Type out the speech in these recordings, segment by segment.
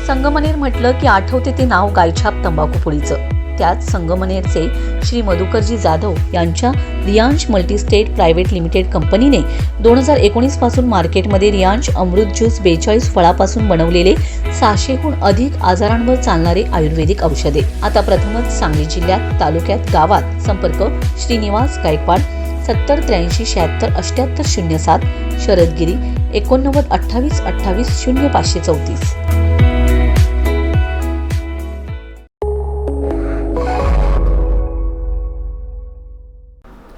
संगमनेर म्हटलं की आठवते ते नाव गायछाप तंबाखू पोळीचं। त्यात संगमनेरचे श्री मधुकरजी जाधव यांच्या रियांश मल्टीस्टेट प्रायव्हेट लिमिटेड कंपनीने 2019 पासून मार्केटमध्ये रियांश अमृत ज्यूस 42 फळापासून बनवलेले 600हून अधिक आजारांवर चालणारे आयुर्वेदिक औषधे। आता प्रथमच सांगली जिल्ह्यात तालुक्यात गावात संपर्क श्रीनिवास गायकवाड 70 83 76 78 07 शरदगिरी 89 28 28 0534।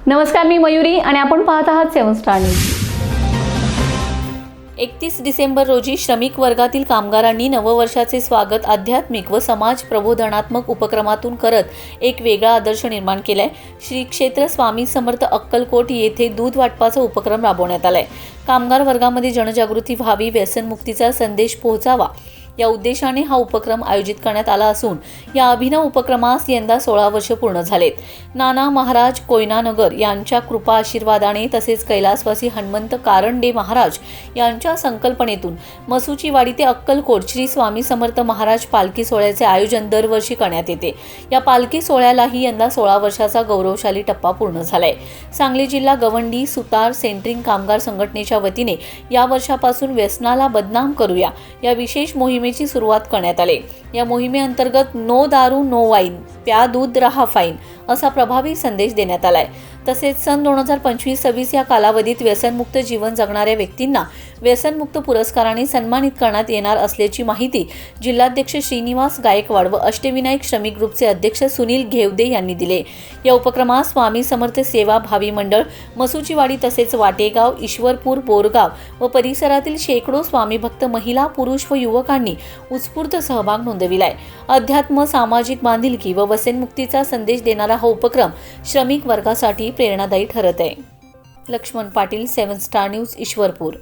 नमस्कार, मी मयुरी आणि आपण पाहत आहात 7 स्टार न्यूज। 31 डिसेंबर रोजी श्रमिक वर्गातील कामगारांनी नववर्षाचे स्वागत आध्यात्मिक व समाज प्रबोधनात्मक उपक्रमातून करत एक वेगळा आदर्श निर्माण केलाय। श्री क्षेत्र स्वामी समर्थ अक्कलकोट येथे दूध वाटपाचा उपक्रम राबवण्यात आलाय। कामगार वर्गामध्ये जनजागृती व्हावी, व्यसनमुक्तीचा संदेश पोहोचावा या उद्देशाने हा उपक्रम आयोजित करण्यात आला असून या अभिनव उपक्रमास यंदा 16 वर्ष पूर्ण झालेत। नाना महाराज कोयनानगर यांच्या कृपा आशीर्वादाने तसेच कैलासवासी हनुमंत कारंडे महाराज यांच्या संकल्पनेतून मसूचीवाडी ते अक्कलकोट श्री स्वामी समर्थ महाराज पालखी सोहळ्याचे आयोजन दरवर्षी करण्यात येते। या पालखी सोहळ्यालाही यंदा 16 वर्षाचा गौरवशाली टप्पा पूर्ण झालाय। सांगली जिल्हा गवंडी सुतार सेंट्रिंग कामगार संघटनेच्या वतीने या वर्षापासून व्यसनाला बदनाम करूया या विशेष मोहिमेची सुरुवात करण्यात आली। या मोहिमेअंतर्गत नो दारू नो वाईन, प्या दूध रहा फाईन असा प्रभावी संदेश देण्यात आलाय। तसेच सन 2025-26 या कालावधीत व्यसनमुक्त जीवन जगणाऱ्या व्यक्तींना व्यसनमुक्त पुरस्काराने सन्मानित करण्यात येणार असल्याची माहिती जिल्हाध्यक्ष श्रीनिवास गायकवाड व अष्टविनायक श्रमिक ग्रुपचे अध्यक्ष सुनील घेवदे यांनी दिले। या उपक्रमात स्वामी समर्थ सेवा भावी मंडळ मसूचीवाडी तसेच वाटेगाव, ईश्वरपूर, बोरगाव व परिसरातील शेकडो स्वामी भक्त महिला, पुरुष व युवकांनी उत्स्फूर्त सहभाग नोंदविलाय। अध्यात्म, सामाजिक बांधिलकी व व्यसनमुक्तीचा संदेश देणारा हा उपक्रम श्रमिक वर्गासाठी प्रेरणादायी ठरत आहे। Laxman Patil, 7 Star News, Ishwarpur.